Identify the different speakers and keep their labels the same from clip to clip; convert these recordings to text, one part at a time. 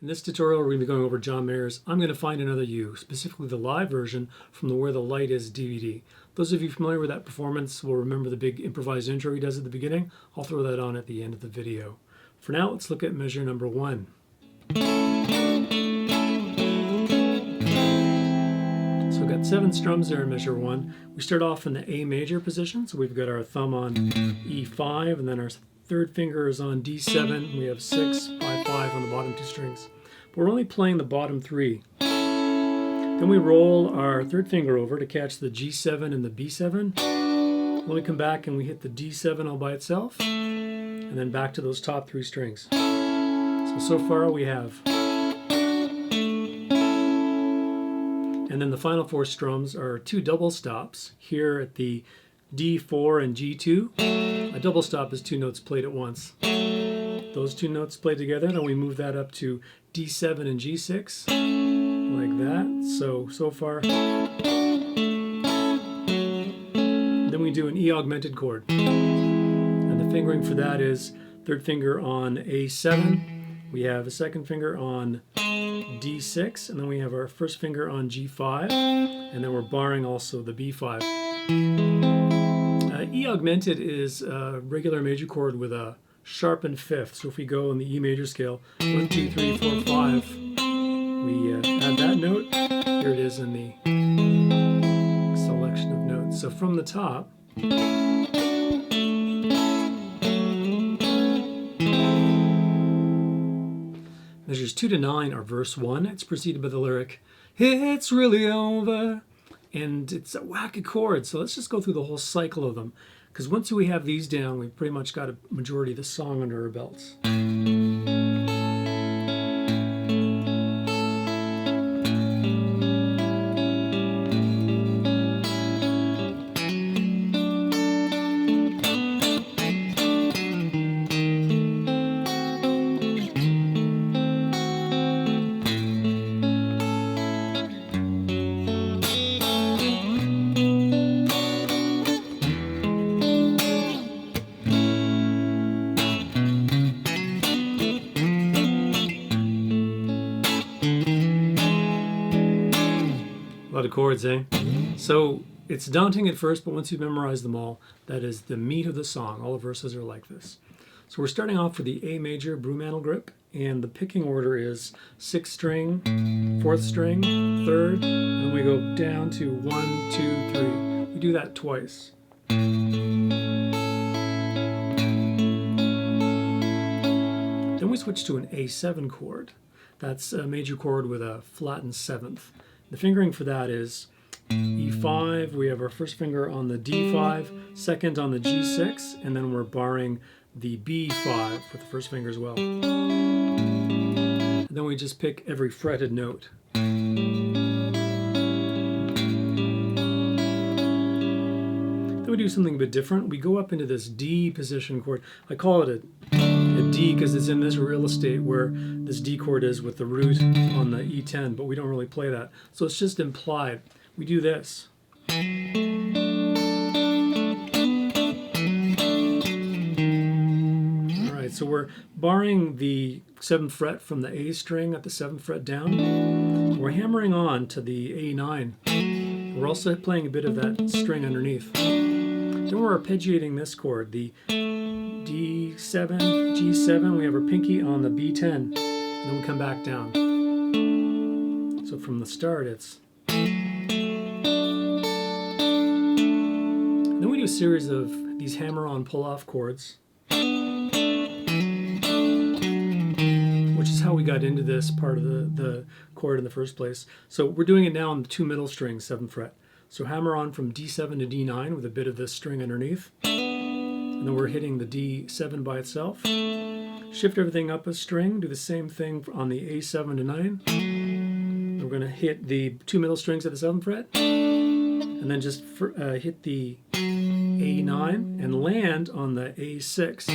Speaker 1: In this tutorial, we're going to be going over John Mayer's I'm Going to Find Another You, specifically the live version from the Where the Light Is DVD. Those of you familiar with that performance will remember the big improvised intro he does at the beginning. I'll throw that on at the end of the video. For now, let's look at measure number 1. So we've got 7 strums there in measure 1. We start off in the A major position, so we've got our thumb on E5, and then our third finger is on D7. We have 6, 5, 5 on the bottom 2 strings. But we're only playing the bottom 3. Then we roll our third finger over to catch the G7 and the B7. Then we come back and we hit the D7 all by itself, and then back to those top 3 strings. So far we have. And then the final 4 strums are 2 double stops here at the D4 and G2. A double stop is 2 notes played at once. Those 2 notes played together, then we move that up to D7 and G6, like that. So far. Then we do an E augmented chord. And the fingering for that is third finger on A7. We have a second finger on D6, and then we have our first finger on G5, and then we're barring also the B5. E augmented is a regular major chord with a sharpened fifth. So if we go on the E major scale, 1, 2, 3, 4, 5, we add that note. Here it is in the selection of notes. So from the top, measures 2 to 9 are verse 1. It's preceded by the lyric, "It's really over." And it's a whack of chords, so let's just go through the whole cycle of them. Because once we have these down, we've pretty much got a majority of the song under our belts. A lot of chords, eh? So it's daunting at first, but once you memorize them all, that is the meat of the song. All the verses are like this. So we're starting off with the A major Brewmantle grip, and the picking order is 6th string, 4th string, 3rd, and we go down to 1, 2, 3. We do that twice. Then we switch to an A7 chord. That's a major chord with a flattened 7th. The fingering for that is E5, we have our first finger on the D5, second on the G6, and then we're barring the B5 with the first finger as well. And then we just pick every fretted note. Then we do something a bit different. We go up into this D position chord. I call it a D because it's in this real estate where this D chord is with the root on the E10, but we don't really play that. So it's just implied. We do this. All right, so we're barring the 7th fret from the A string at the 7th fret down. We're hammering on to the A9. We're also playing a bit of that string underneath. Then we're arpeggiating this chord, the D7, G7, we have our pinky on the B10, and then we come back down. So from the start it's... Then we do a series of these hammer-on pull-off chords, which is how we got into this part of the chord in the first place. So we're doing it now on the 2 middle strings, 7th fret. So hammer on from D7 to D9 with a bit of this string underneath. And then we're hitting the D7 by itself. Shift everything up a string, do the same thing on the A7 to 9. We're going to hit the 2 middle strings at the 7th fret, and then just hit the A9 and land on the A6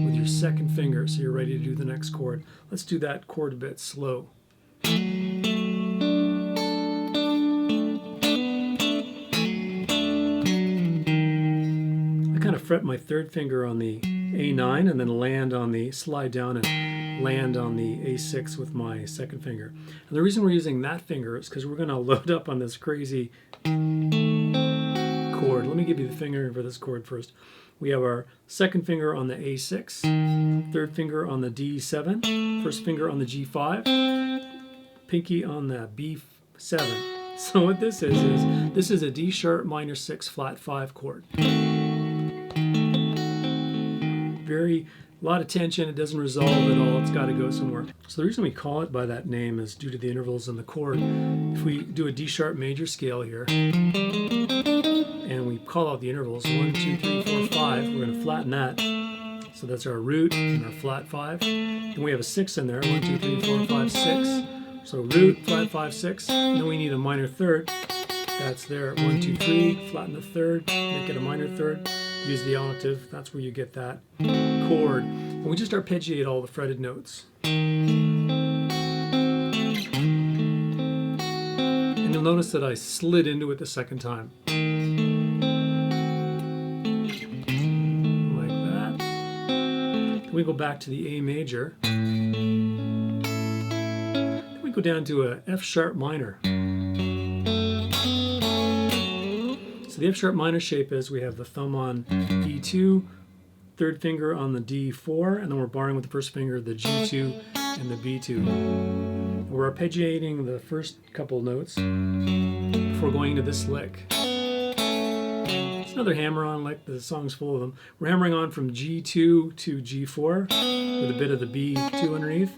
Speaker 1: with your second finger so you're ready to do the next chord. Let's do that chord a bit slow. Kind of fret my 3rd finger on the A9 and then land on the slide down and land on the A6 with my second finger. And the reason we're using that finger is because we're going to load up on this crazy chord. Let me give you the finger for this chord first. We have our second finger on the A6, third finger on the D7, first finger on the G5, pinky on the B7. So what this is this is a D sharp minor 6 flat 5 chord. A lot of tension, it doesn't resolve at all, it's got to go somewhere. So the reason we call it by that name is due to the intervals in the chord. If we do a D sharp major scale here, and we call out the intervals, 1, 2, 3, 4, 5, we're going to flatten that. So that's our root and our flat 5. Then we have a 6 in there, 1, 2, 3, 4, 5, 6. So root, flat 5, 6. And then we need a minor third. That's there, 1, 2, 3, flatten the third, make it a minor third. Use the octave, that's where you get that chord. And we just arpeggiate all the fretted notes. And you'll notice that I slid into it the second time. Like that. Then we go back to the A major. Then we go down to a F sharp minor. So the F sharp minor shape is we have the thumb on E2, third finger on the D4, and then we're barring with the first finger the G2 and the B2. We're arpeggiating the first couple notes before going into this lick. It's another hammer-on lick, the song's full of them. We're hammering on from G2 to G4 with a bit of the B2 underneath,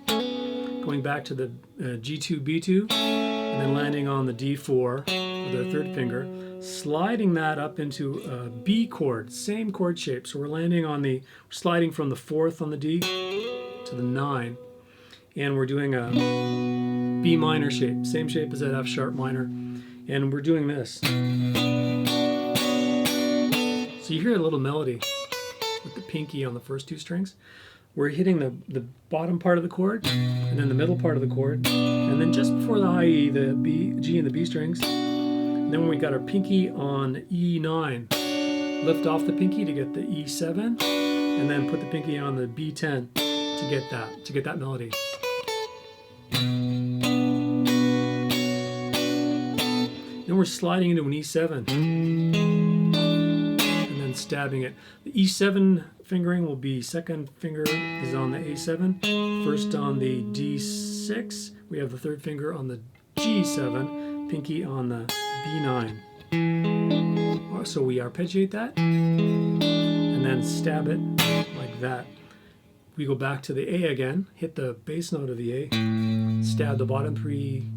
Speaker 1: going back to the G2, B2, and then landing on the D4 with our third finger, sliding that up into a B chord, same chord shape. So we're landing on we're sliding from the 4th on the D to the 9. And we're doing a B minor shape, same shape as that F sharp minor. And we're doing this. So you hear a little melody with the pinky on the first 2 strings. We're hitting the bottom part of the chord, and then the middle part of the chord, and then just before the high E, the B, G and the B strings. Then we got our pinky on E9. Lift off the pinky to get the E7, and then put the pinky on the B10 to get that melody. Then we're sliding into an E7, and then stabbing it. The E7 fingering will be second finger is on the A7, first on the D6. We have the third finger on the G7, pinky on the B9. So we arpeggiate that and then stab it like that. We go back to the A again, hit the bass note of the A, stab the bottom 3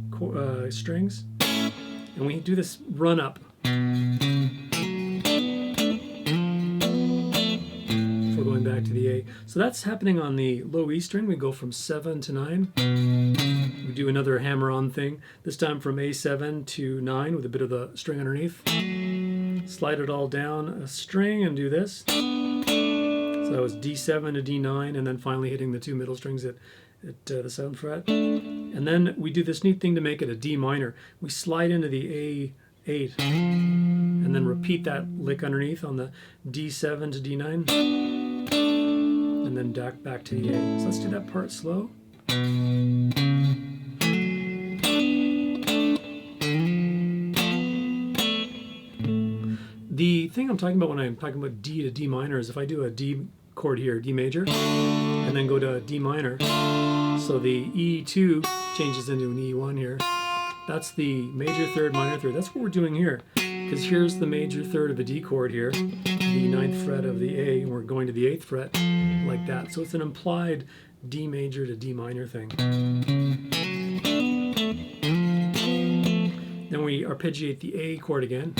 Speaker 1: strings, and we do this run up before going back to the A. So that's happening on the low E string. We go from 7 to 9. We do another hammer-on thing, this time from A7 to 9 with a bit of the string underneath. Slide it all down a string and do this. So that was D7 to D9, and then finally hitting the 2 middle strings at the 7th fret. And then we do this neat thing to make it a D minor. We slide into the A8, and then repeat that lick underneath on the D7 to D9, and then back to the A. So let's do that part slow. The thing I'm talking about when I'm talking about D to D minor is if I do a D chord here, D major, and then go to D minor, so the E2 changes into an E1 here. That's the major third, minor third. That's what we're doing here, because here's the major third of a D chord here, the 9th fret of the A, and we're going to the 8th fret like that. So it's an implied D major to D minor thing. Then we arpeggiate the A chord again.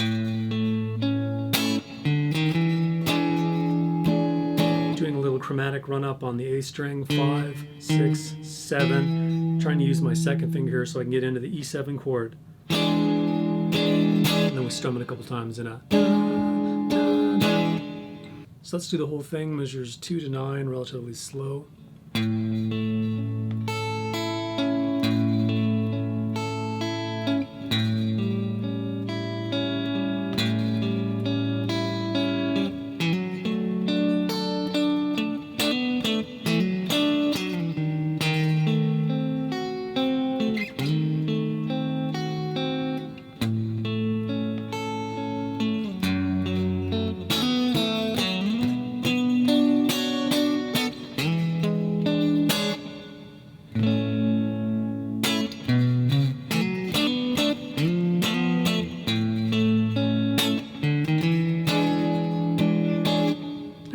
Speaker 1: Doing a little chromatic run up on the A string, 5, 6, 7. Trying to use my second finger here so I can get into the E7 chord. And then we strum it a couple times in a. So let's do the whole thing. Measures 2 to 9, relatively slow.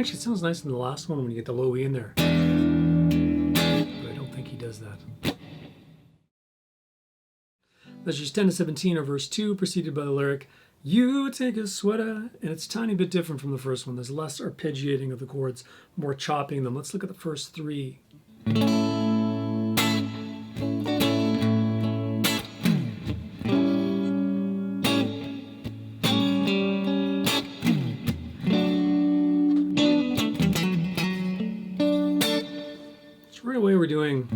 Speaker 1: Actually, it sounds nice in the last one when you get the low E in there. But I don't think he does that. Measures 10 to 17 are verse 2, preceded by the lyric, "You take a sweater," and it's a tiny bit different from the first one. There's less arpeggiating of the chords, more chopping them. Let's look at the first three. So right away we're doing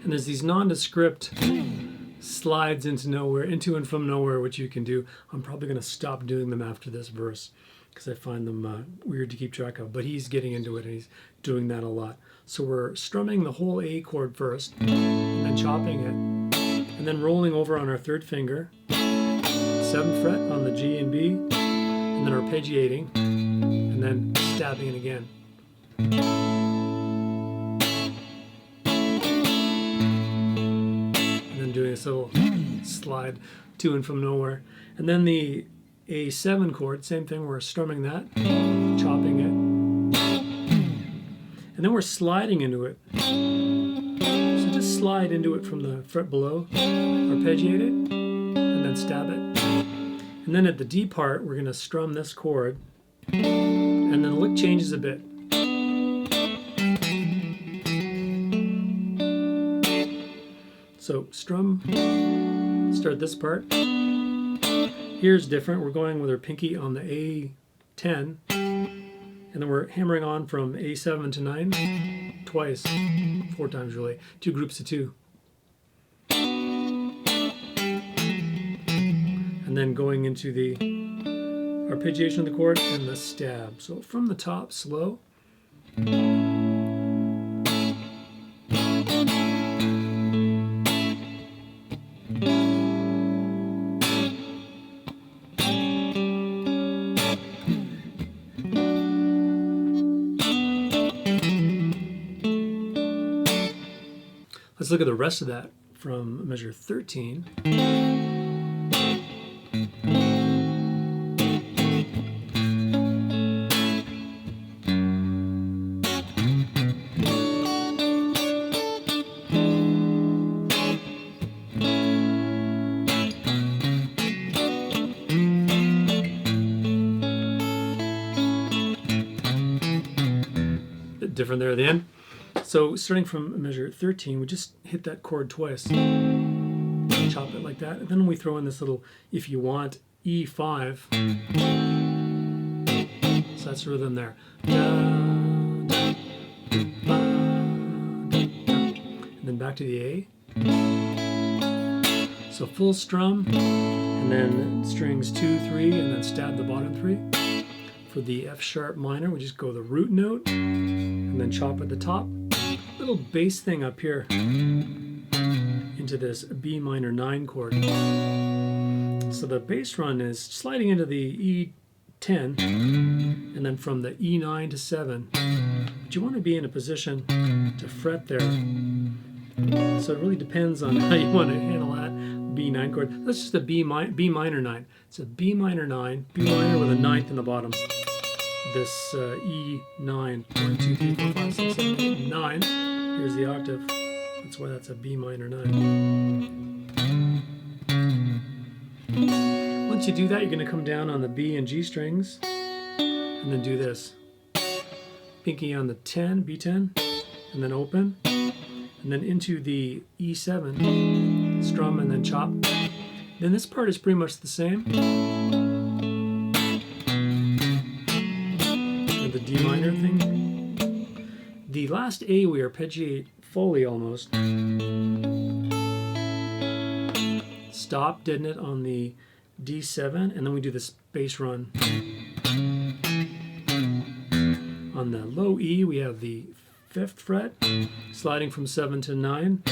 Speaker 1: and there's these nondescript slides into nowhere, into and from nowhere, which you can do. I'm probably going to stop doing them after this verse because I find them weird to keep track of. But he's getting into it and he's doing that a lot. So we're strumming the whole A chord first, and then chopping it, and then rolling over on our third finger, 7th fret on the G and B, and then arpeggiating, and then stabbing it again. Doing this little slide to and from nowhere. And then the A7 chord, same thing, we're strumming that, chopping it, and then we're sliding into it. So just slide into it from the fret below, arpeggiate it, and then stab it. And then at the D part, we're going to strum this chord, and then the lick changes a bit. So strum, start this part. Here's different. We're going with our pinky on the A10, and then we're hammering on from A7 to 9 twice, 4 times really, 2 groups of 2. And then going into the arpeggiation of the chord and the stab. So from the top, slow. Let's look at the rest of that from measure 13. Bit different there at the end. So starting from measure 13, we just hit that chord twice, chop it like that, and then we throw in this little, if you want, E5. So that's the rhythm there. And then back to the A. So full strum, and then strings 2, 3, and then stab the bottom 3. For the F sharp minor, we just go the root note, and then chop at the top. Little bass thing up here into this B minor 9 chord. So the bass run is sliding into the E10 and then from the E9 to 7. But you want to be in a position to fret there. So it really depends on how you want to handle that B9 chord. That's just a B minor 9. It's a B minor 9, B minor with a 9th in the bottom. This E9, 1, 2, 3, 4, 5, 6, 7, 8, 9. Here's the octave. That's why that's a B minor 9. Once you do that, you're going to come down on the B and G strings, and then do this. Pinky on the 10, B10, and then open, and then into the E7, strum, and then chop. Then this part is pretty much the same. The D minor thing. The last A we arpeggiate fully almost. Stop, didn't it, on the D7, and then we do this bass run. On the low E we have the 5th fret, sliding from 7 to 9,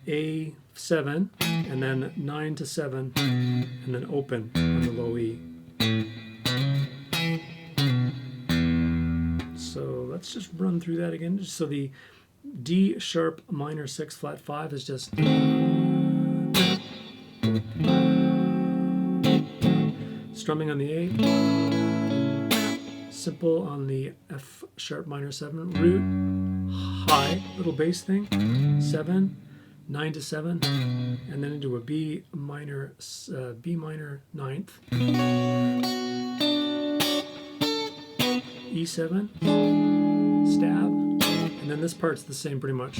Speaker 1: A7, and then 9 to 7, and then open on the low E. So let's just run through that again. So the D sharp minor 6 flat 5 is just, and strumming on the A, simple on the F sharp minor 7, root, high, little bass thing, 7, 9 to 7, and then into a B minor 9th, E7, stab, and then this part's the same pretty much.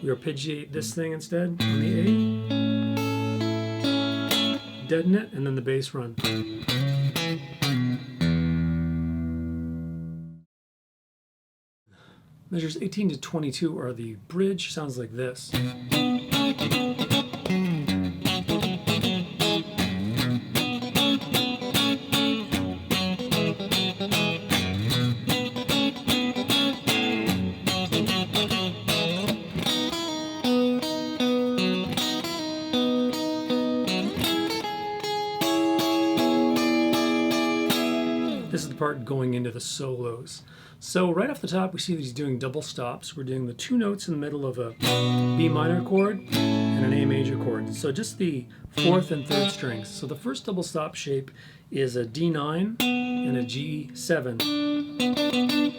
Speaker 1: We arpeggiate this thing instead on the A, deaden it, and then the bass run. Measures 18 to 22 are the bridge, sounds like this. This is the part going into the solos. So right off the top, we see that he's doing double stops. We're doing the 2 notes in the middle of a B minor chord and an A major chord. So just the 4th and 3rd strings. So the first double stop shape is a D9 and a G7.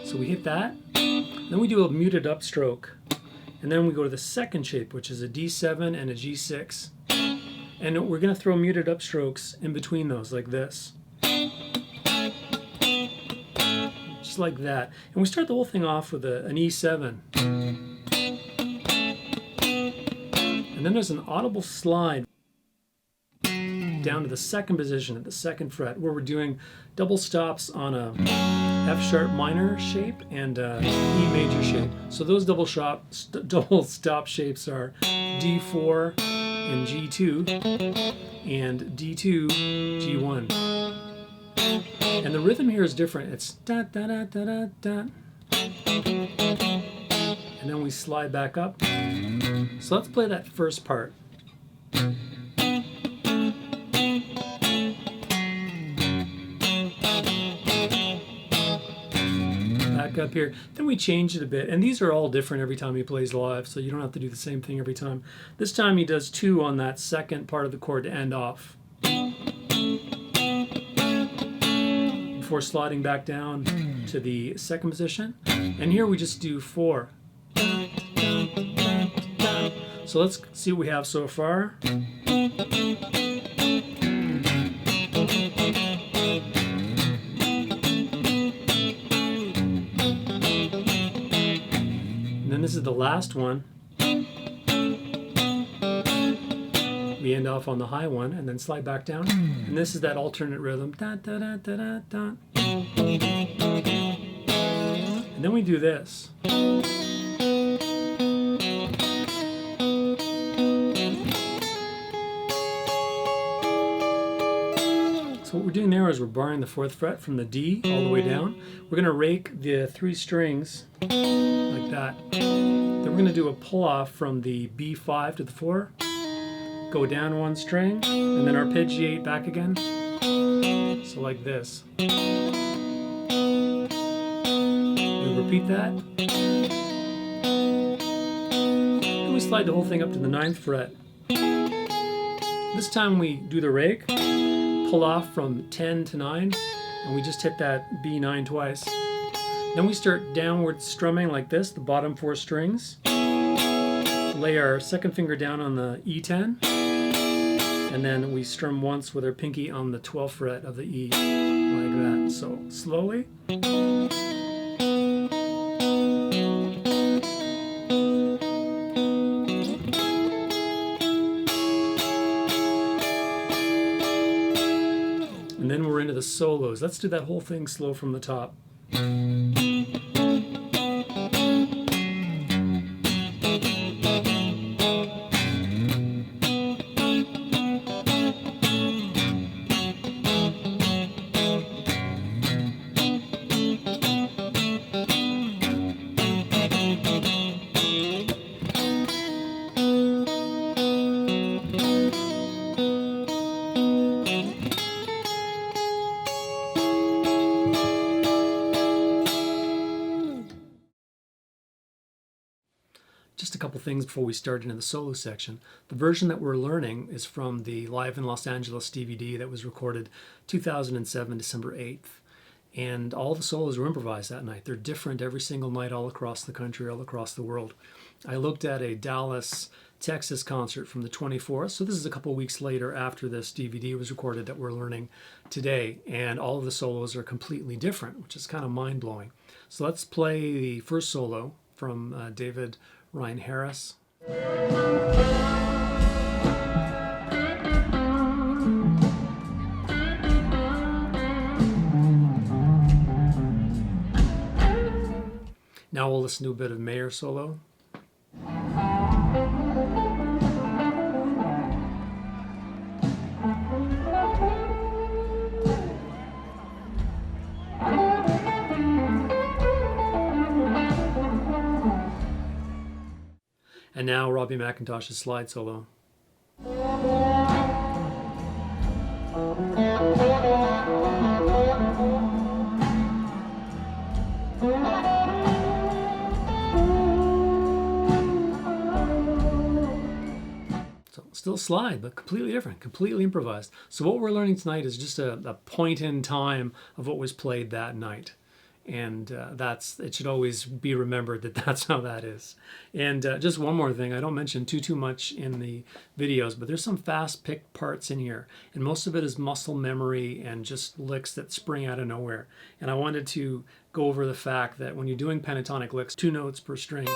Speaker 1: So we hit that. Then we do a muted upstroke. And then we go to the second shape, which is a D7 and a G6. And we're going to throw muted upstrokes in between those, like this. Just like that. And we start the whole thing off with an E7. And then there's an audible slide down to the second position at the 2nd fret, where we're doing double stops on a F sharp minor shape and a E major shape. So those double stop shapes are D4 and G2 and D2, G1. And the rhythm here is different. It's da da da da da da. And then we slide back up. So let's play that first part. Back up here. Then we change it a bit. And these are all different every time he plays live, so you don't have to do the same thing every time. This time he does 2 on that second part of the chord to end off, before sliding back down to the 2nd position. And here we just do 4. So let's see what we have so far. And then this is the last one. We end off on the high one and then slide back down. And this is that alternate rhythm. Da, da, da, da, da, da. And then we do this. So what we're doing there is we're barring the 4th fret from the D all the way down. We're going to rake the 3 strings like that. Then we're going to do a pull off from the B5 to the 4. Go down 1 string, and then arpeggiate back again. So like this. We repeat that. And we slide the whole thing up to the 9th fret. This time we do the rake, pull off from 10 to 9, and we just hit that B9 twice. Then we start downward strumming like this, the bottom 4 strings. Lay our 2nd finger down on the E10. And then we strum once with our pinky on the 12th fret of the E, like that. So slowly. And then we're into the solos. Let's do that whole thing slow from the top. Just a couple things before we start into the solo section. The version that we're learning is from the Live in Los Angeles DVD that was recorded 2007, December 8th. And all the solos were improvised that night. They're different every single night all across the country, all across the world. I looked at a Dallas, Texas concert from the 24th. So this is a couple weeks later after this DVD was recorded that we're learning today. And all of the solos are completely different, which is kind of mind-blowing. So let's play the first solo from David Ryan Harris. Now we'll listen to a bit of Mayer solo. And now Robbie McIntosh's slide solo. So still slide, but completely different, completely improvised. So what we're learning tonight is just a point in time of what was played that night. And it should always be remembered that that's how that is. And just one more thing, I don't mention too much in the videos, but there's some fast picked parts in here. And most of it is muscle memory and just licks that spring out of nowhere. And I wanted to go over the fact that when you're doing pentatonic licks, 2 notes per string,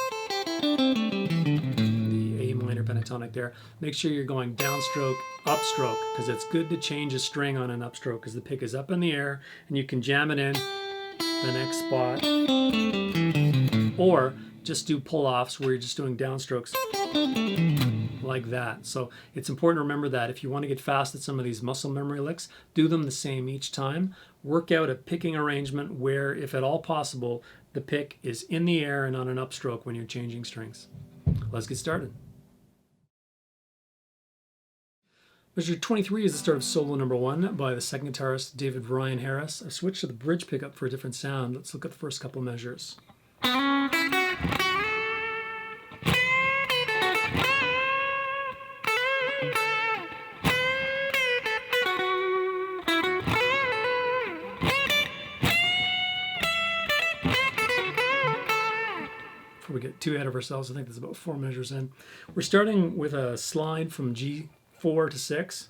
Speaker 1: the A minor pentatonic there, make sure you're going downstroke, upstroke, because it's good to change a string on an upstroke because the pick is up in the air and you can jam it in the next spot, or just do pull-offs where you're just doing downstrokes like that. So it's important to remember that if you want to get fast at some of these muscle memory licks, do them the same each time. Work out a picking arrangement where, if at all possible, the pick is in the air and on an upstroke when you're changing strings. Let's get started. Measure 23 is the start of solo number 1 by the second guitarist David Ryan Harris. I switched to the bridge pickup for a different sound. Let's look at the first couple measures. Before we get too ahead of ourselves, I think there's about 4 measures in. We're starting with a slide from G4 to 6,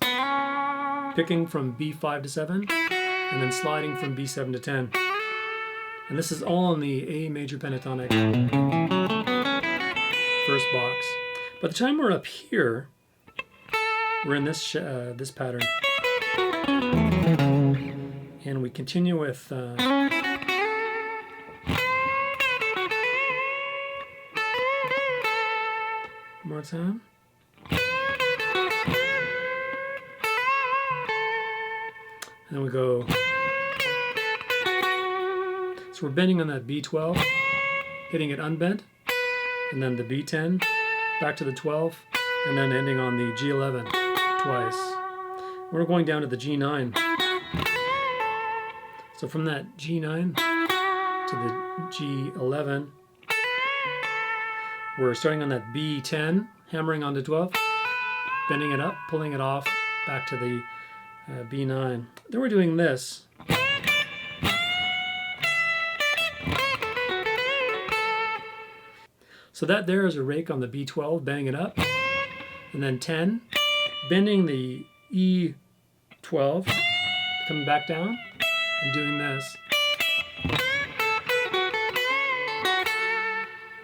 Speaker 1: picking from B5 to 7, and then sliding from B7 to 10. And this is all in the A major pentatonic first box. By the time we're up here, we're in this this pattern. And we continue with more time. And then we go, so we're bending on that B12, hitting it unbent, and then the B10, back to the 12, and then ending on the G11 twice. We're going down to the G9. So from that G9 to the G11, we're starting on that B10, hammering on the 12, bending it up, pulling it off, back to the B9. Then we're doing this. So that there is a rake on the B12, bang it up, and then 10, bending the E12, coming back down, and doing this.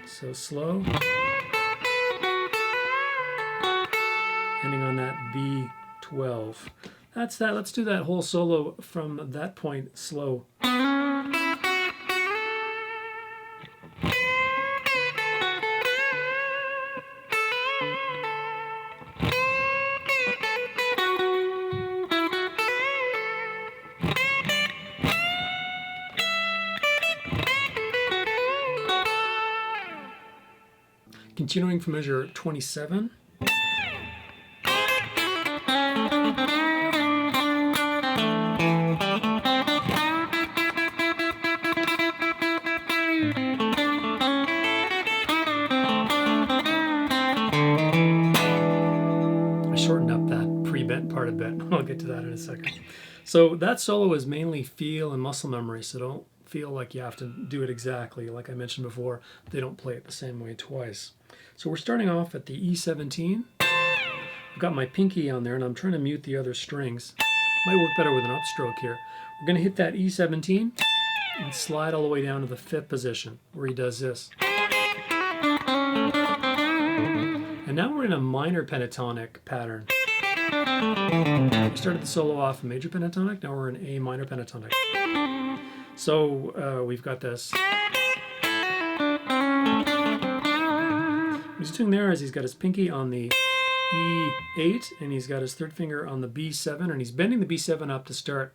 Speaker 1: So slow, ending on that B12. That's that. Let's do that whole solo from that point slow. Continuing from measure 27. part a bit. I'll get to that in a second. So that solo is mainly feel and muscle memory, so don't feel like you have to do it exactly. Like I mentioned before, they don't play it the same way twice. So we're starting off at the E17. I've got my pinky on there, and I'm trying to mute the other strings. Might work better with an upstroke here. We're going to hit that E17 and slide all the way down to the 5th position, where he does this. And now we're in a minor pentatonic pattern. We started the solo off in major pentatonic, now we're in A minor pentatonic. So we've got this. What he's doing there is he's got his pinky on the E8 and he's got his third finger on the B7 and he's bending the B7 up to start.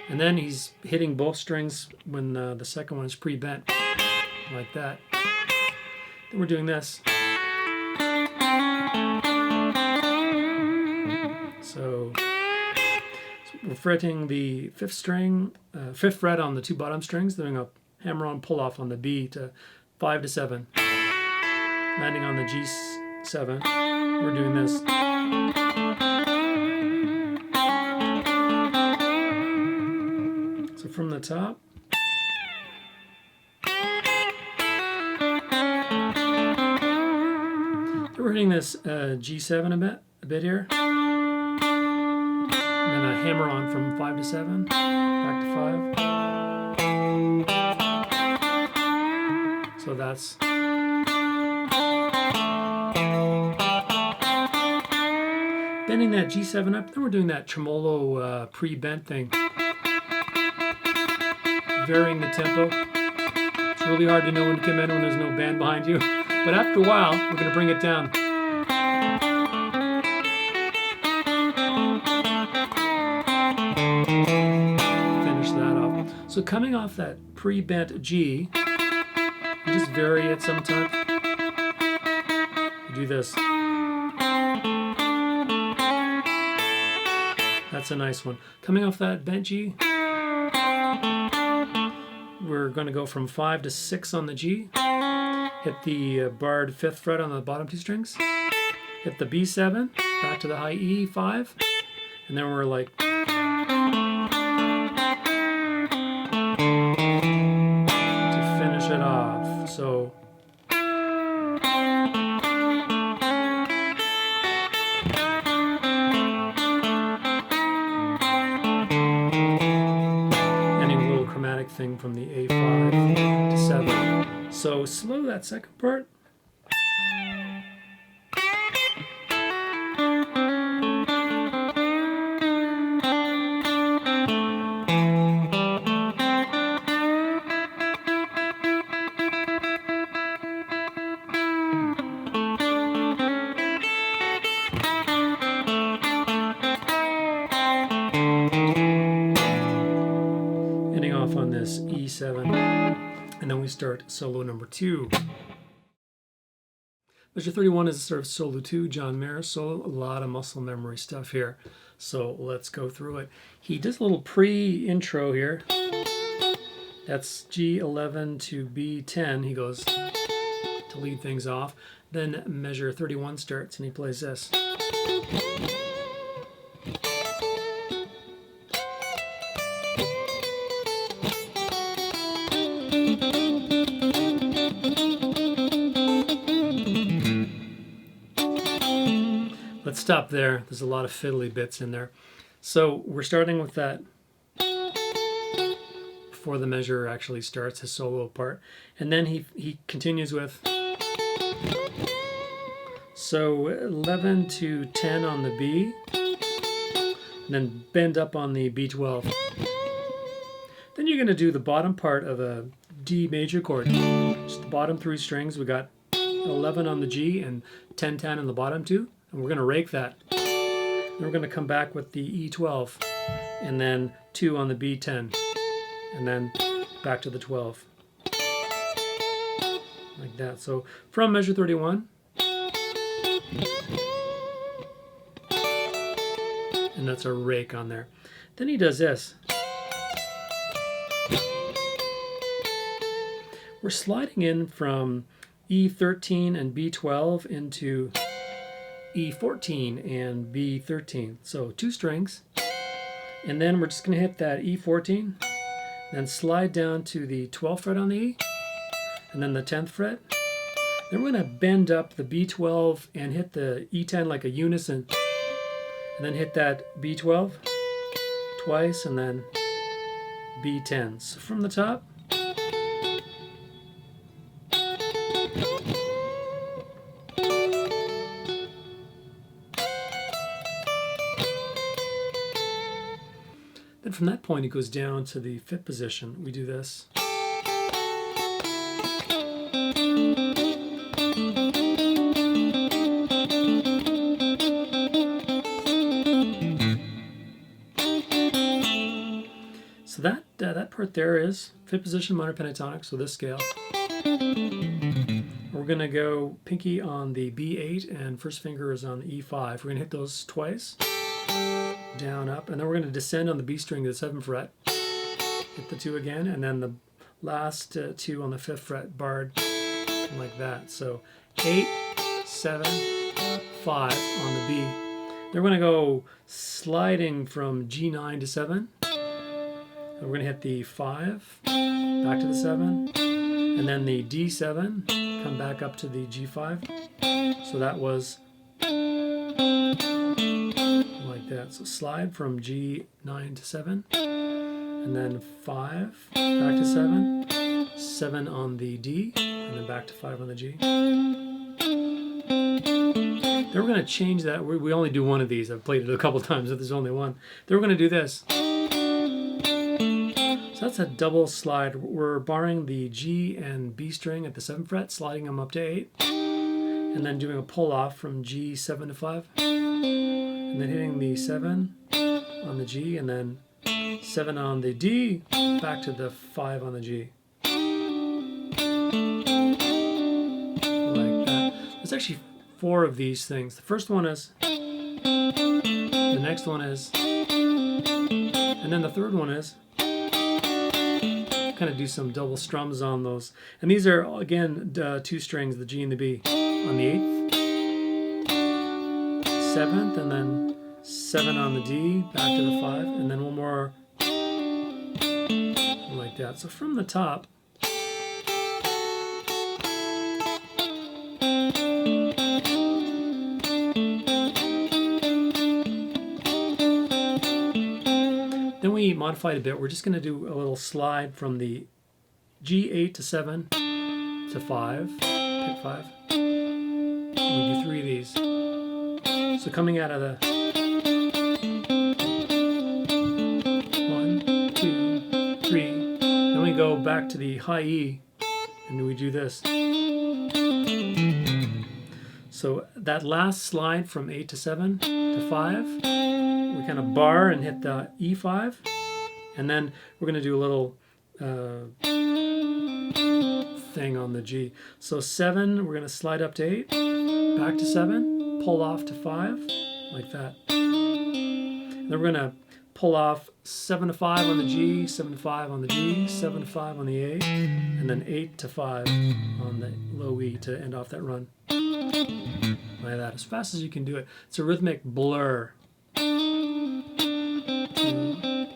Speaker 1: And then he's hitting both strings when the second one is pre-bent, like that. Then we're doing this. So we're fretting the 5th string, 5th fret on the 2 bottom strings, doing a hammer-on pull-off on the B to 5 to 7, landing on the G7. We're doing this. So from the top, we're hitting this G7 a bit here. And then a hammer on from 5 to 7, back to 5. So that's bending that G7 up. Then we're doing that tremolo pre-bent thing. Varying the tempo. It's really hard to know when to come in when there's no band behind you. But after a while, we're going to bring it down. Finish that off. So coming off that pre-bent G, you just vary it sometimes. You do this. That's a nice one. Coming off that bent G, we're going to go from 5 to 6 on the G, hit the barred 5th fret on the bottom 2 strings, hit the B7, back to the high E5, and then we're like to finish it off. So thing from the A5 to 7. So slow that second part. On this E7, and then we start solo number 2. Measure 31 is a sort of solo 2, John Mayer solo, a lot of muscle memory stuff here. So let's go through it. He does a little pre-intro here. That's G11 to B10. He goes to lead things off. Then measure 31 starts and he plays this. Let's stop there. There's a lot of fiddly bits in there. So we're starting with that before the measure actually starts, his solo part. And then he continues with, so 11 to 10 on the B, and then bend up on the B12. Then you're going to do the bottom part of a D major chord. Just the bottom 3 strings. We got 11 on the G and 10, 10 on the bottom 2. And we're going to rake that. Then we're going to come back with the E12 and then 2 on the B10 and then back to the 12. Like that. So from measure 31. And that's a rake on there. Then he does this. We're sliding in from E13 and B12 into E14 and B13. So 2 strings. And then we're just going to hit that E14, then slide down to the 12th fret on the E, and then the 10th fret. Then we're going to bend up the B12 and hit the E10 like a unison, and then hit that B12 twice, and then B10. So from the top. Then from that point it goes down to the 5th position. We do this. So that part there is 5th position minor pentatonic, so this scale. We're going to go pinky on the B8 and first finger is on the E5. We're going to hit those twice. Down, up, and then we're going to descend on the B string to the 7th fret. Hit the 2 again, and then the last 2 on the 5th fret, barred like that. So 8, 7, 5 on the B. Then we're going to go sliding from G9 to 7. And we're going to hit the 5, back to the 7, and then the D7, come back up to the G5. So that was like that. So slide from G9 to 7, and then 5, back to 7, 7 on the D, and then back to 5 on the G. Then we're going to change that. We only do one of these. I've played it a couple times, but there's only one. Then we're going to do this. So that's a double slide. We're barring the G and B string at the 7th fret, sliding them up to 8, and then doing a pull off from G7 to 5, and then hitting the 7 on the G, and then 7 on the D, back to the 5 on the G. Like that. There's actually 4 of these things. The first one is, the next one is, and then the third one is. Kind of do some double strums on those. And these are, again, 2 strings, the G and the B, on the 8th, 7th, and then 7 on the D, back to the 5, and then one more like that. So from the top, then we modified a bit. We're just going to do a little slide from the G8 to 7 to 5, pick 5. And we do 3 of these. So coming out of the 1, 2, 3. Then we go back to the high E and we do this. So that last slide from 8 to 7 to 5, we kind of bar and hit the E5, and then we're going to do a little thing on the G. So 7, we're going to slide up to 8, back to 7, pull off to 5, like that. And then we're going to pull off 7 to 5 on the G, 7 to 5 on the G, 7 to 5 on the A, and then 8 to 5 on the low E to end off that run. Like that, as fast as you can do it. It's a rhythmic blur. 2,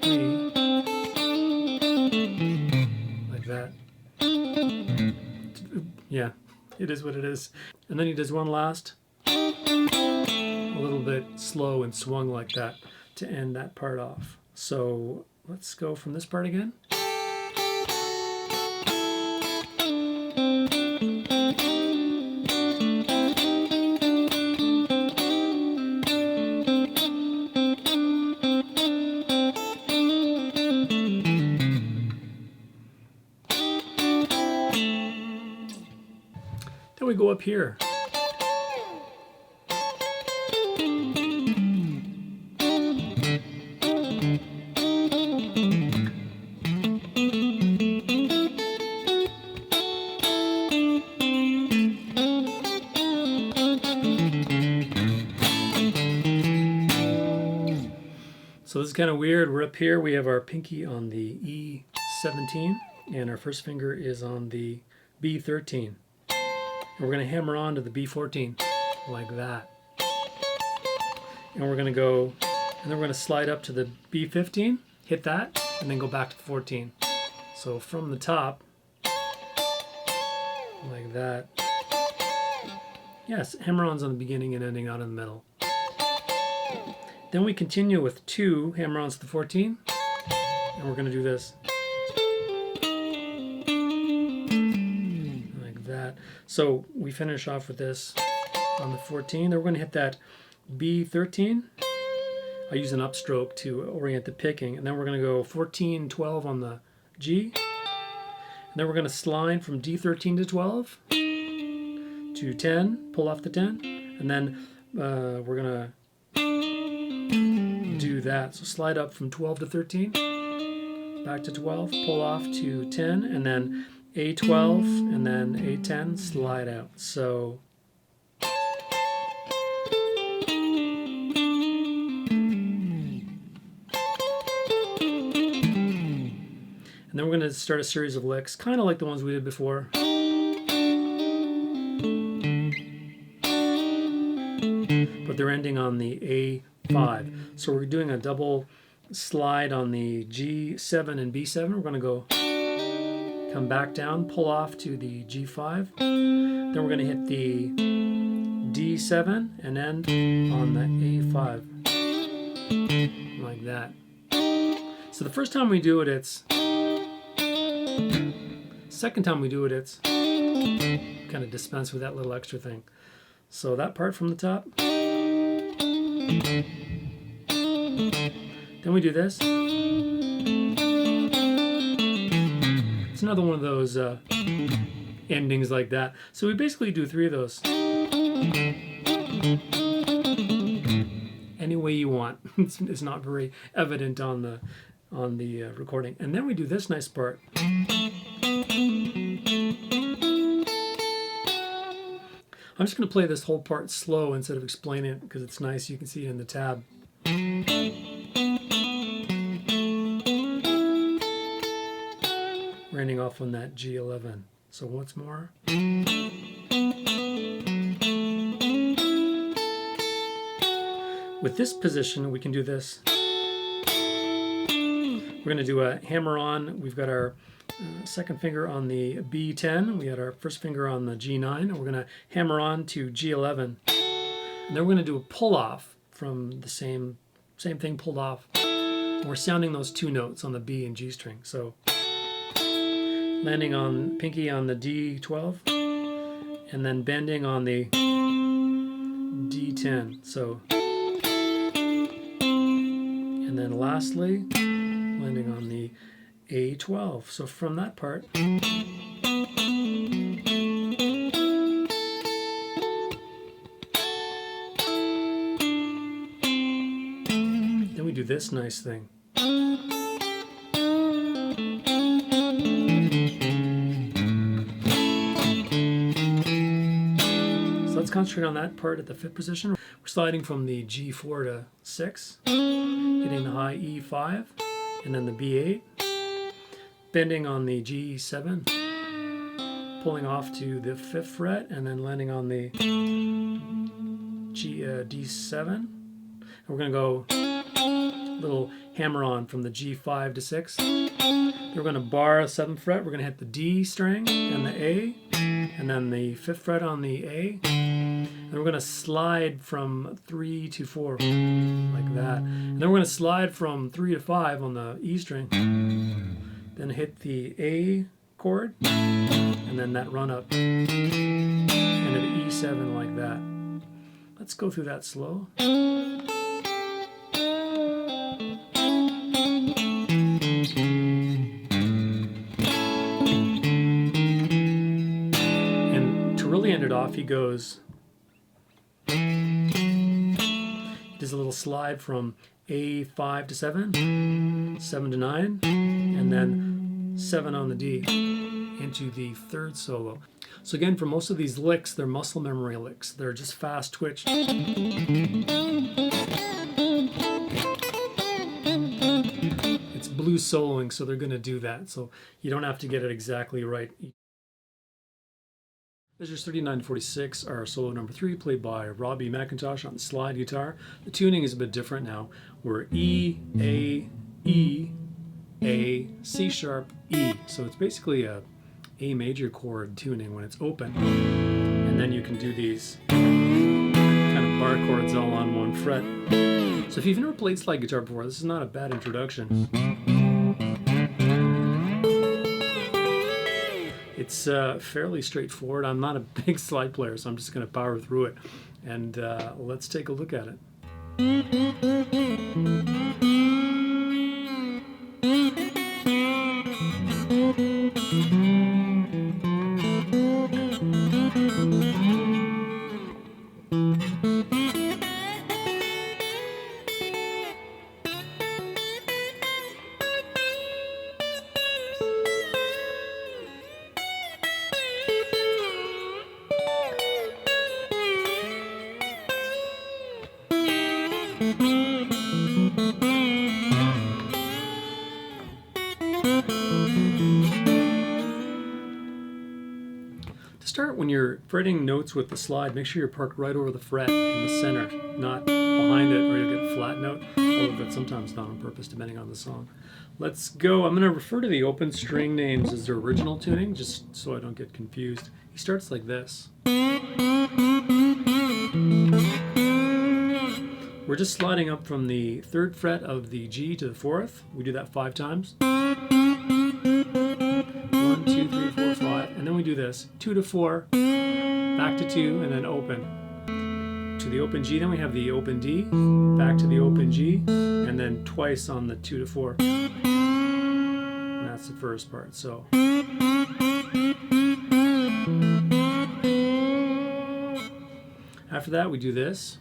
Speaker 1: 3, like that. Yeah, it is what it is. And then he does one last, a little bit slow and swung like that to end that part off. So let's go from this part again. Then we go up here. So this is kind of weird. We're up here. We have our pinky on the E17, and our first finger is on the B13. And we're going to hammer on to the B14, like that. and we're going to go, and then we're going to slide up to the B15, hit that, and then go back to the 14. So from the top, like that. Yes, hammer-ons on the beginning and ending, not in the middle. Then we continue with 2 hammer-ons to the 14, and we're going to do this. Like that. So we finish off with this on the 14. Then we're going to hit that B13. I use an upstroke to orient the picking, and then we're going to go 14, 12 on the G. And then we're going to slide from D13 to 12 to 10, pull off the 10, and then we're going to do that. So slide up from 12 to 13, back to 12, pull off to 10, and then A12, and then A10, slide out. So and then we're going to start a series of licks, kind of like the ones we did before. But they're ending on the A5. So we're doing a double slide on the G7 and B7. We're going to go come back down, pull off to the G5. Then we're going to hit the D7 and end on the A5. Like that. So the first time we do it, it's... Second time we do it, it's kind of dispense with that little extra thing. So that part from the top. Then we do this. It's another one of those endings like that. So we basically do 3 of those. Any way you want. It's not very evident on the recording. And then we do this nice part. I'm just going to play this whole part slow instead of explaining it because it's nice. You can see it in the tab. We're ending off on that G11. So once more. With this position, we can do this. We're going to do a hammer-on. We've got our second finger on the B10. We had our first finger on the G9, and we're going to hammer on to G11. And then we're going to do a pull-off from the same thing pulled off. And we're sounding those 2 notes on the B and G string. So landing on pinky on the D12, and then bending on the D10. So, and then lastly, landing on the A12. So from that part, then we do this nice thing. So let's concentrate on that part at the 5th position. We're sliding from the G4 to 6, hitting the high E5, and then the B8. Bending on the G7, pulling off to the 5th fret, and then landing on the D7. And we're going to go little hammer on from the G5 to 6. Then we're going to bar 7th fret. We're going to hit the D string and the A, and then the 5th fret on the A. And we're going to slide from 3 to 4, like that. And then we're going to slide from 3 to 5 on the E string. Then hit the A chord, and then that run up, and to the E7 like that. Let's go through that slow. And to really end it off, he goes, he does a little slide from A5 to 7, 7 to 9, and then 7 on the D into the 3rd solo. So again, for most of these licks, they're muscle memory licks. They're just fast twitch. It's blues soloing, so they're going to do that. So you don't have to get it exactly right. Measures 39 to 46 are solo number 3, played by Robbie McIntosh on slide guitar. The tuning is a bit different now. We're E, A, C sharp, E. So it's basically a A major chord tuning when it's open. And then you can do these kind of bar chords all on one fret. So if you've never played slide guitar before, this is not a bad introduction. It's fairly straightforward. I'm not a big slide player, so I'm just going to power through it. And let's take a look at it. To start, when you're fretting notes with the slide, make sure you're parked right over the fret in the center, not behind it, or you'll get a flat note, although that's sometimes done on purpose depending on the song. Let's go. I'm going to refer to the open string names as their original tuning, just so I don't get confused. He starts like this. We're just sliding up from the 3rd fret of the G to the 4th. We do that 5 times. 1, 2, 3, 4, 5, and then we do this 2 to 4, back to 2, and then open to the open G. Then we have the open D, back to the open G, and then twice on the 2 to 4. And that's the first part. So after that, we do this.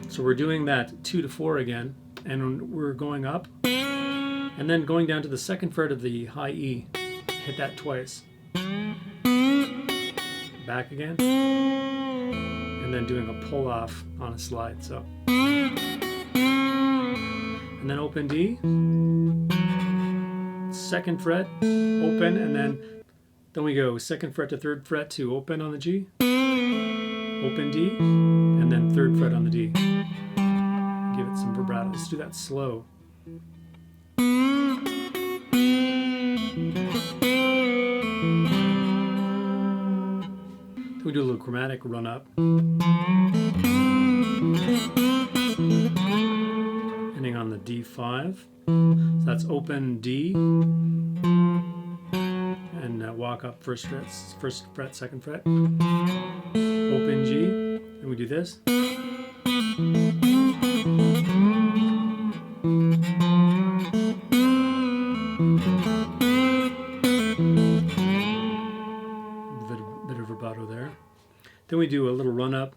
Speaker 1: So we're doing that 2 to 4 again, and we're going up, and then going down to the 2nd fret of the high E. Hit that twice. Back again, and then doing a pull off on a slide. So, and then open D, 2nd fret, open, and then we go 2nd fret to 3rd fret to open on the G, open D, and then 3rd fret on the D. Give it some vibrato. Let's do that slow. Then we do a little chromatic run up. Ending on the D5. So that's open D. And walk up 1st fret, 2nd fret. Open G. And we do this. Bit of vibrato there. Then we do a little run up.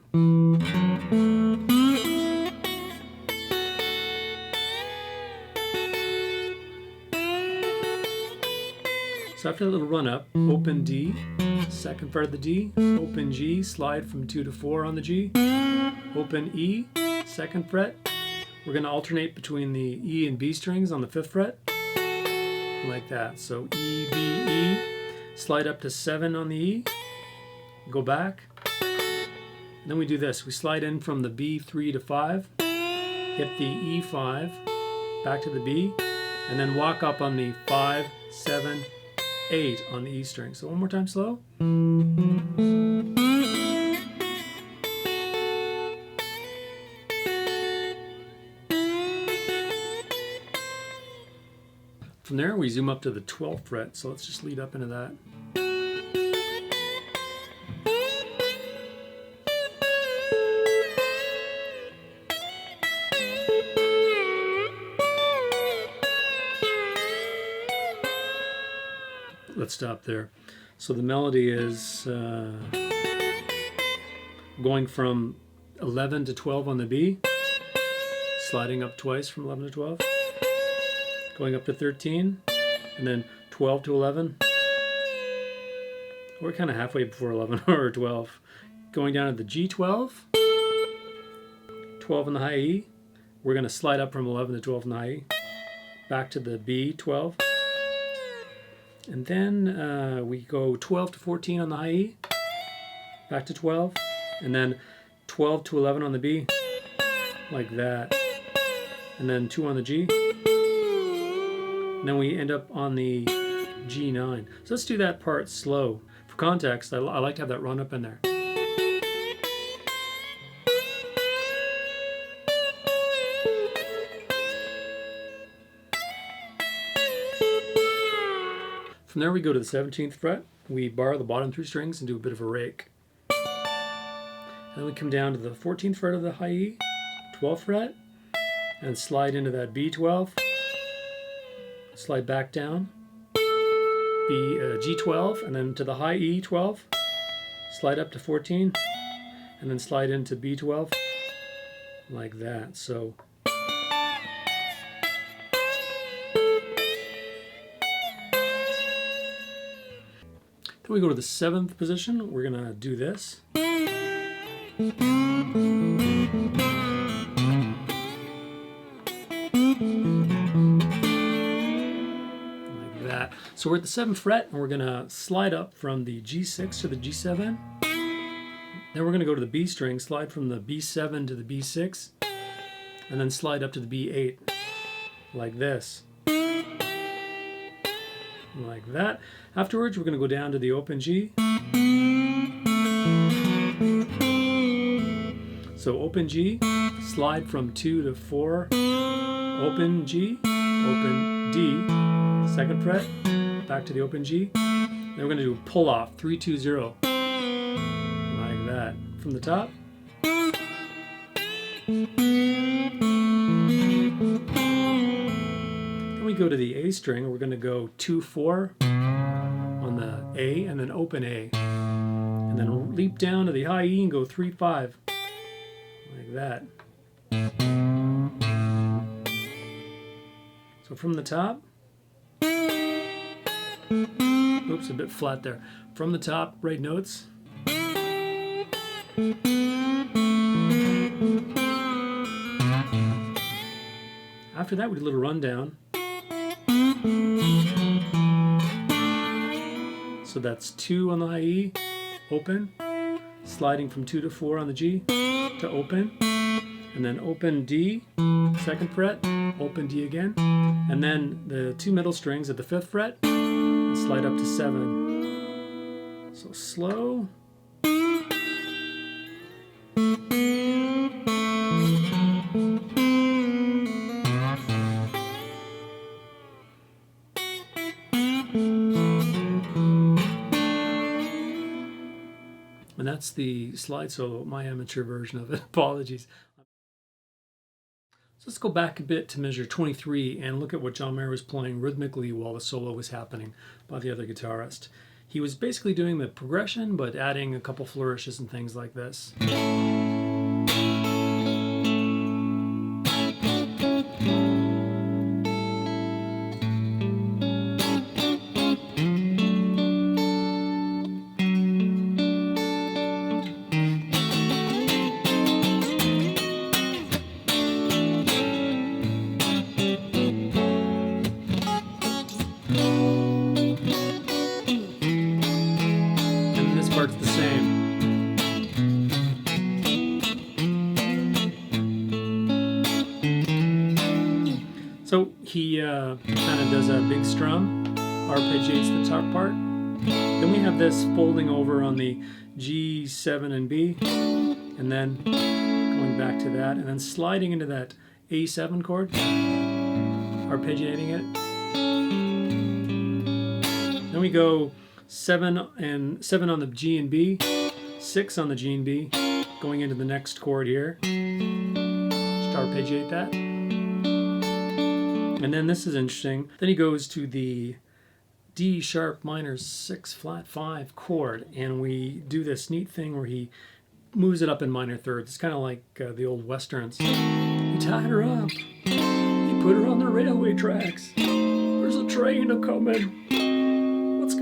Speaker 1: So after a little run up, open D, 2nd fret of the D, open G, slide from 2 to 4 on the G, open E, 2nd fret. We're going to alternate between the E and B strings on the 5th fret, like that. So E, B, E, slide up to 7 on the E, go back, and then we do this. We slide in from the B3 to 5, hit the E5, back to the B, and then walk up on the 5, 7, 8 on the E string. So one more time slow. From there we zoom up to the 12th fret, so let's just lead up into that. Let's stop there. So the melody is going from 11 to 12 on the B, sliding up twice from 11 to 12, going up to 13, and then 12 to 11. We're kind of halfway before 11 or 12. Going down to the G12, 12 in the high E. We're going to slide up from 11 to 12 in the high E, back to the B12, And then we go 12 to 14 on the high E, back to 12, and then 12 to 11 on the B, like that, and then 2 on the G, and then we end up on the G9. So let's do that part slow. For context, I like to have that run up in there. From there we go to the 17th fret. We bar the bottom 3 strings and do a bit of a rake. And then we come down to the 14th fret of the high E, 12th fret, and slide into that B12, slide back down, G12, and then to the high E12, slide up to 14, and then slide into B12, like that. So then we go to the 7th position. We're gonna do this. Like that. So we're at the 7th fret, and we're gonna slide up from the G6 to the G7. Then we're gonna go to the B string, slide from the B7 to the B6, and then slide up to the B8, like this. Like that. Afterwards, we're going to go down to the open G. So open G, slide from 2 to 4, open G, open D, 2nd fret, back to the open G. Then we're going to do a pull off, 3, 2, 0, like that. From the top. We go to the A string. We're going to go 2, 4 on the A, and then open A, and then leap down to the high E and go 3, 5, like that. So from the top, oops, a bit flat there. From the top, write notes. After that, we do a little rundown. So that's 2 on the high E, open, sliding from 2 to 4 on the G to open, and then open D, 2nd fret, open D again, and then the 2 middle strings at the 5th fret, and slide up to 7. So slow. And that's the slide solo, my amateur version of it. Apologies. So let's go back a bit to measure 23 and look at what John Mayer was playing rhythmically while the solo was happening by the other guitarist. He was basically doing the progression, but adding a couple flourishes and things like this. Part's the same. So he kind of does a big strum, arpeggiates the top part. Then we have this folding over on the G7 and B, and then going back to that, and then sliding into that A7 chord, arpeggiating it. Then we go 7 on the G and B, 6 on the G and B, going into the next chord here. Just arpeggiate that. And then this is interesting. Then he goes to the D sharp minor 6 flat 5 chord, and we do this neat thing where he moves it up in minor thirds. It's kind of like the old westerns. He tied her up. He put her on the railway tracks. There's a train a-coming. What's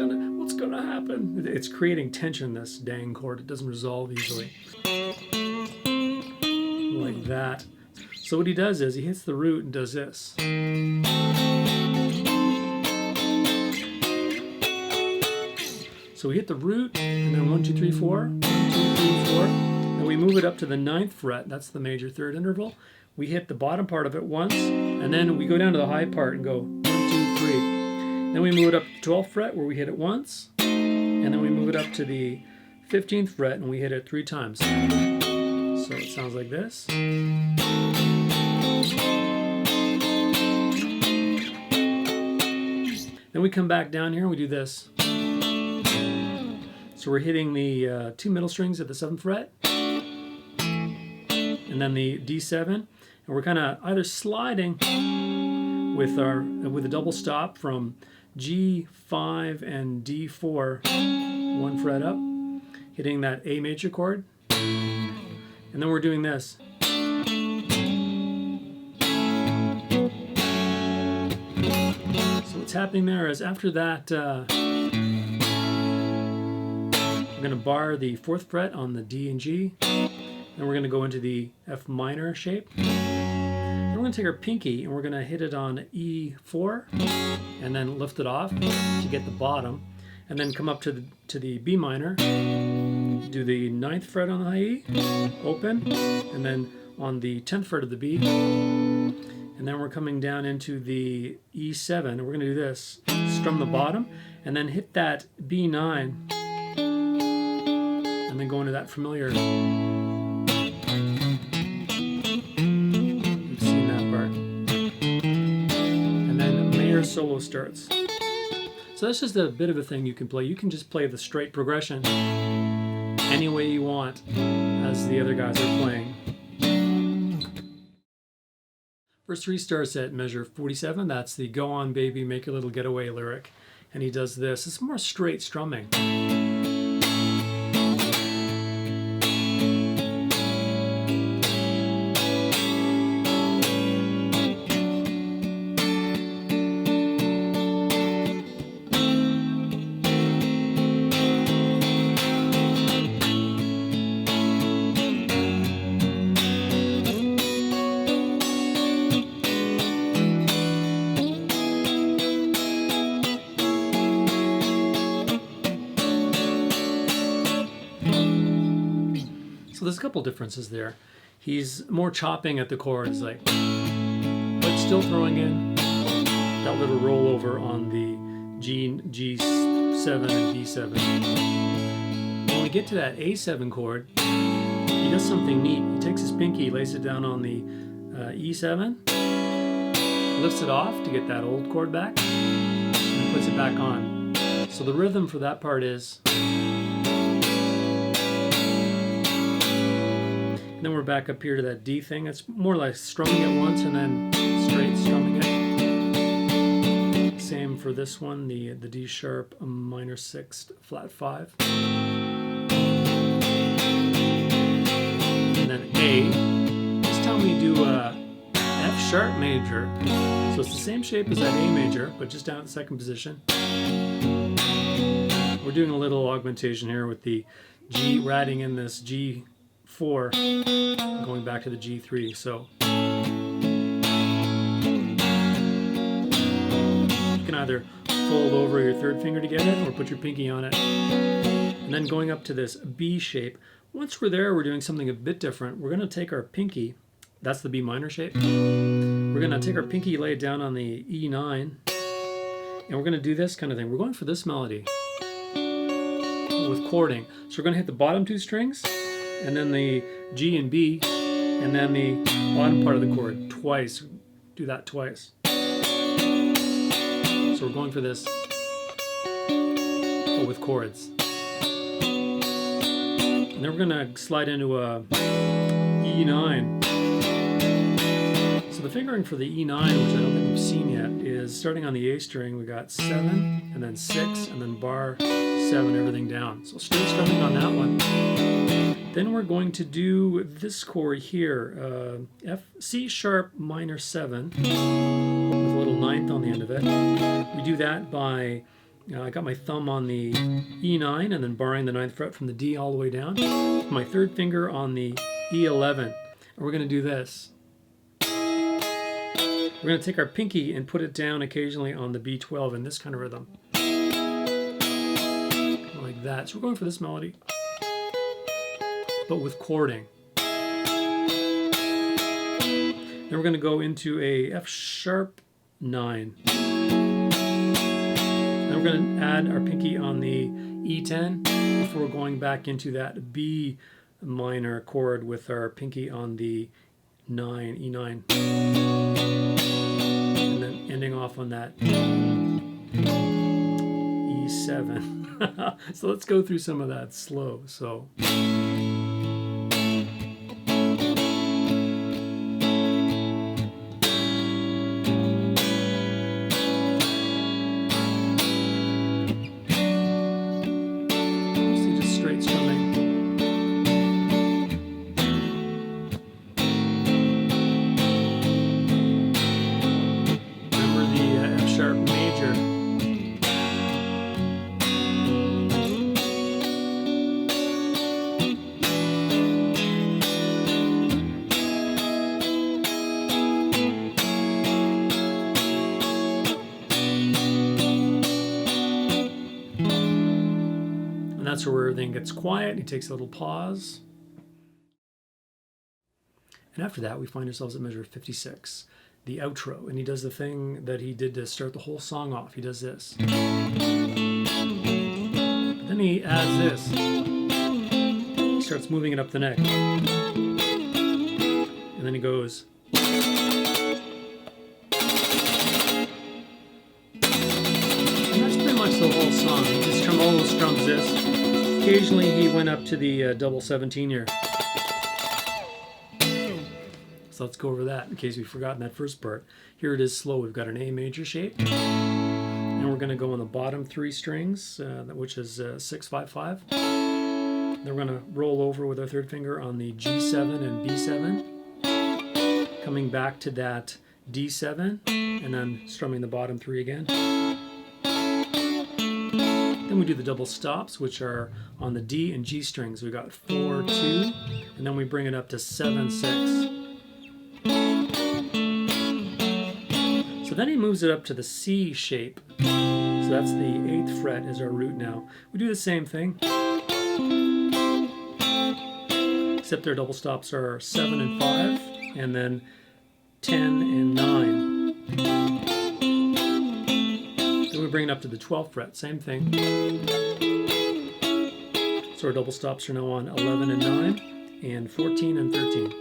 Speaker 1: gonna happen? It's creating tension, this dang chord. It doesn't resolve easily. Like that. So what he does is he hits the root and does this. So we hit the root, and then 1, 2, 3, 4, 1, 2, 3, 4, and we move it up to the 9th fret. That's the major third interval. We hit the bottom part of it once, and then we go down to the high part and go 1, 2, 3. Then we move it up to the 12th fret where we hit it once, and then we move it up to the 15th fret and we hit it 3 times. So it sounds like this. Then we come back down here and we do this. So we're hitting the 2 middle strings at the 7th fret, and then the D7, and we're kind of either sliding with a double stop from G5 and D4, 1 fret up, hitting that A major chord, and then we're doing this. So what's happening there is after that, we're going to bar the 4th fret on the D and G, and we're going to go into the F minor shape. And we're going to take our pinky and we're going to hit it on E4 and then lift it off to get the bottom, and then come up to the B minor, do the 9th fret on the high E, open, and then on the 10th fret of the B, and then we're coming down into the E7, and we're going to do this, strum the bottom, and then hit that B9, and then go into that familiar. You've seen that part. And then Mayer solo starts. So that's just a bit of a thing you can play. You can just play the straight progression any way you want as the other guys are playing. Verse 3 starts at measure 47. That's the "Go on, baby, make your little getaway" lyric. And he does this. It's more straight strumming. So there's a couple differences there. He's more chopping at the chords, like, but still throwing in that little rollover on the G7 and D7. When we get to that A7 chord, he does something neat. He takes his pinky, lays it down on the E7, lifts it off to get that old chord back, and puts it back on. So the rhythm for that part is. And then we're back up here to that D thing. It's more like strumming it once and then straight strumming it. Same for this one, the D sharp minor 6th flat 5. And then A. This time we do F sharp major. So it's the same shape as that A major, but just down at the 2nd position. We're doing a little augmentation here with the G. We're adding in this G4, going back to the G3. So you can either fold over your 3rd finger to get it or put your pinky on it. And then going up to this B shape. Once we're there, we're doing something a bit different. We're going to take our pinky, that's the B minor shape. We're going to take our pinky, lay it down on the E9, and we're going to do this kind of thing. We're going for this melody with chording. So we're going to hit the bottom 2 strings, and then the G and B, and then the bottom part of the chord twice. Do that twice. So we're going for this, but with chords. And then we're going to slide into a E9. So the fingering for the E9, which I don't think we've seen yet, is starting on the A string. We got 7, and then 6, and then bar 7, everything down. So straight strumming on that one. Then we're going to do this chord here, C sharp minor 7, with a little 9th on the end of it. We do that by, I got my thumb on the E9 and then barring the 9th fret from the D all the way down. My 3rd finger on the E11. And we're going to do this. We're going to take our pinky and put it down occasionally on the B12 in this kind of rhythm. like that. So we're going for this melody, but with chording. Then we're going to go into a F sharp 9. Then we're going to add our pinky on the E10 before going back into that B minor chord with our pinky on the 9, E9. And then ending off on that E7. So let's go through some of that slow. So that's where everything gets quiet. He takes a little pause. And after that, we find ourselves at measure 56, the outro. And he does the thing that he did to start the whole song off. He does this. But then he adds this. He starts moving it up the neck. And then he goes. And that's pretty much the whole song. He just tremolo strums this. Occasionally he went up to the double 17 here. So let's go over that in case we've forgotten that first part. Here it is slow. We've got an A major shape. And we're going to go on the bottom 3 strings, which is 6, 5, 5. Then we're going to roll over with our third finger on the G7 and B7. Coming back to that D7 and then strumming the bottom 3 again. Then we do the double stops, which are on the D and G strings. We got 4, 2, and then we bring it up to 7, 6. So then he moves it up to the C shape. So that's the 8th fret is our root now. We do the same thing, except their double stops are 7 and 5, and then 10 and 9. Then we bring it up to the 12th fret, same thing. So our double stops are now on 11 and 9, and 14 and 13.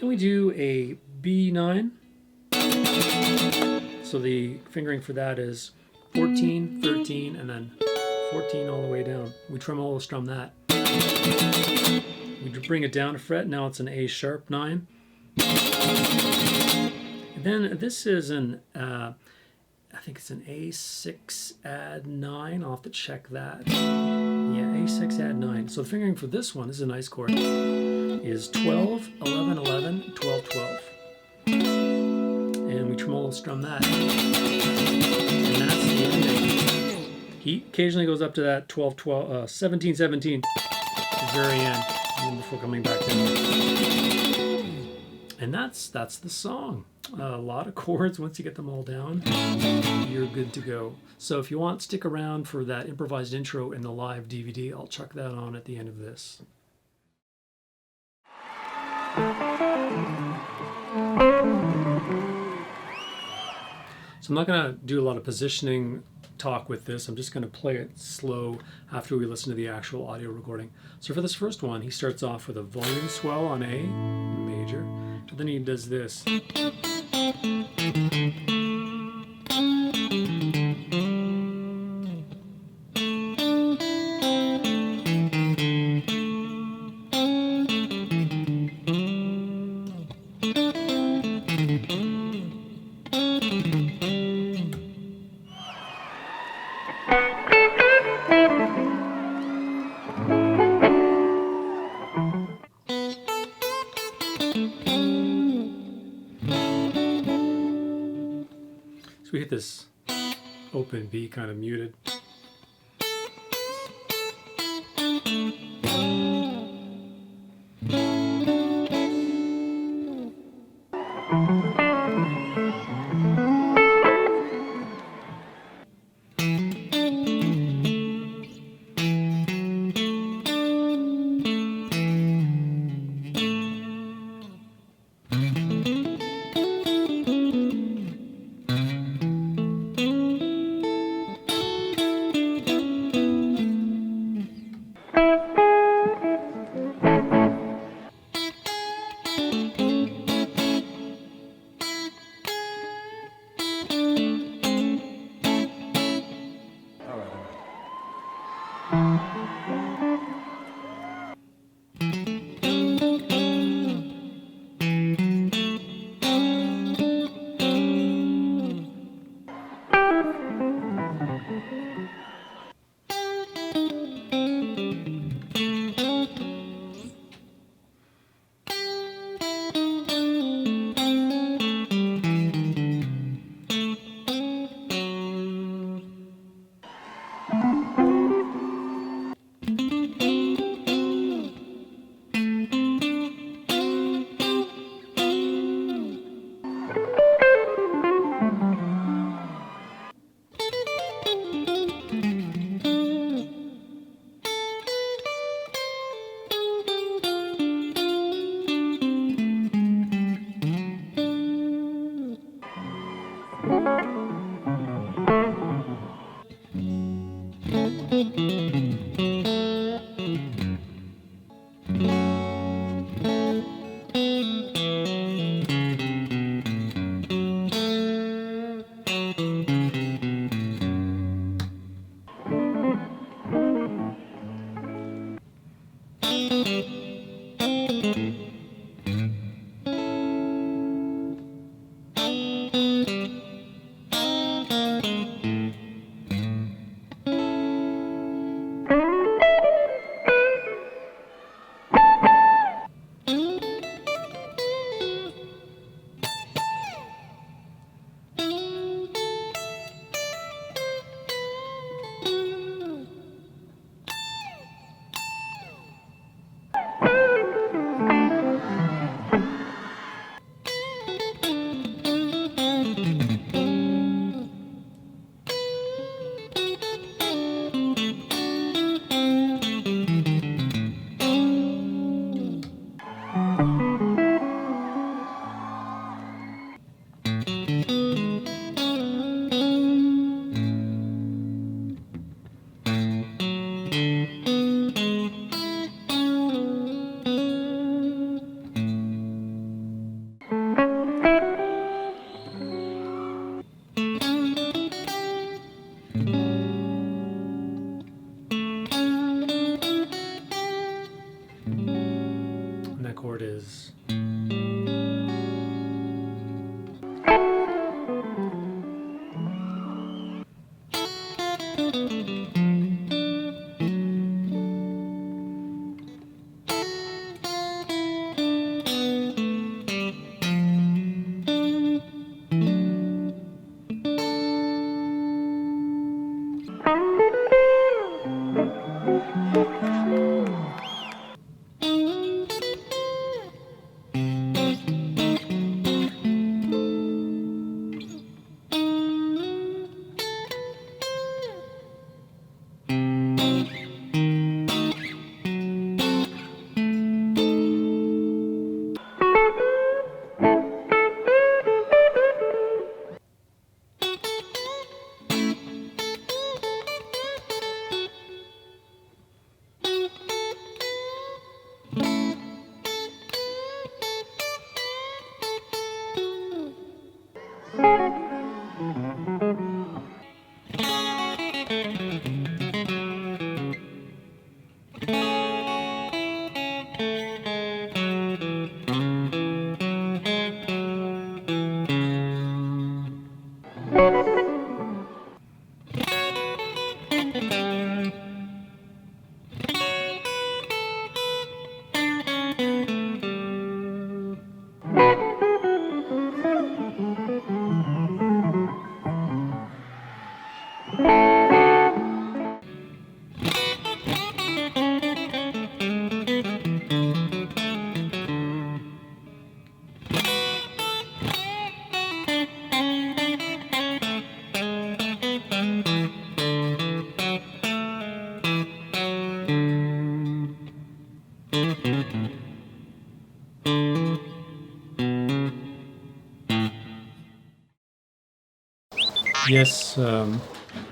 Speaker 1: Then we do a B9. So the fingering for that is 14, 13, and then 14 all the way down. We tremolo strum that. We bring it down a fret. Now it's an A sharp 9. And then this is an, I think it's an A6 add 9. I'll have to check that. Yeah, A6 add 9. So the fingering for this one, this is a nice chord, is 12, 11, 11, 12, 12. And we tremolo strum that. And that's the ending. He occasionally goes up to that 12, 12, 17, 17 at the very end, before coming back down. And that's the song. A lot of chords. Once you get them all down, you're good to go. So if you want, stick around for that improvised intro in the live DVD. I'll chuck that on at the end of this. So I'm not going to do a lot of positioning talk with this. I'm just going to play it slow after we listen to the actual audio recording. So for this first one, he starts off with a volume swell on A major, and then he does this. We hit this open B kind of muted. And that chord is. Yes,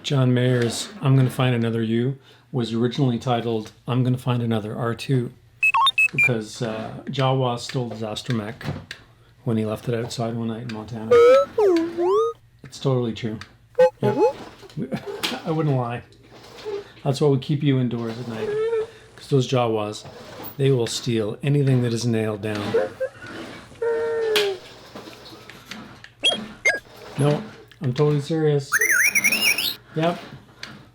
Speaker 1: John Mayer's I'm Gonna Find Another You was originally titled I'm Gonna Find Another R2 because Jawa stole his astromech when he left it outside one night in Montana. It's totally true. Yep. I wouldn't lie. That's why we keep you indoors at night. Because those Jawas, they will steal anything that is nailed down. No, I'm totally serious. Yep.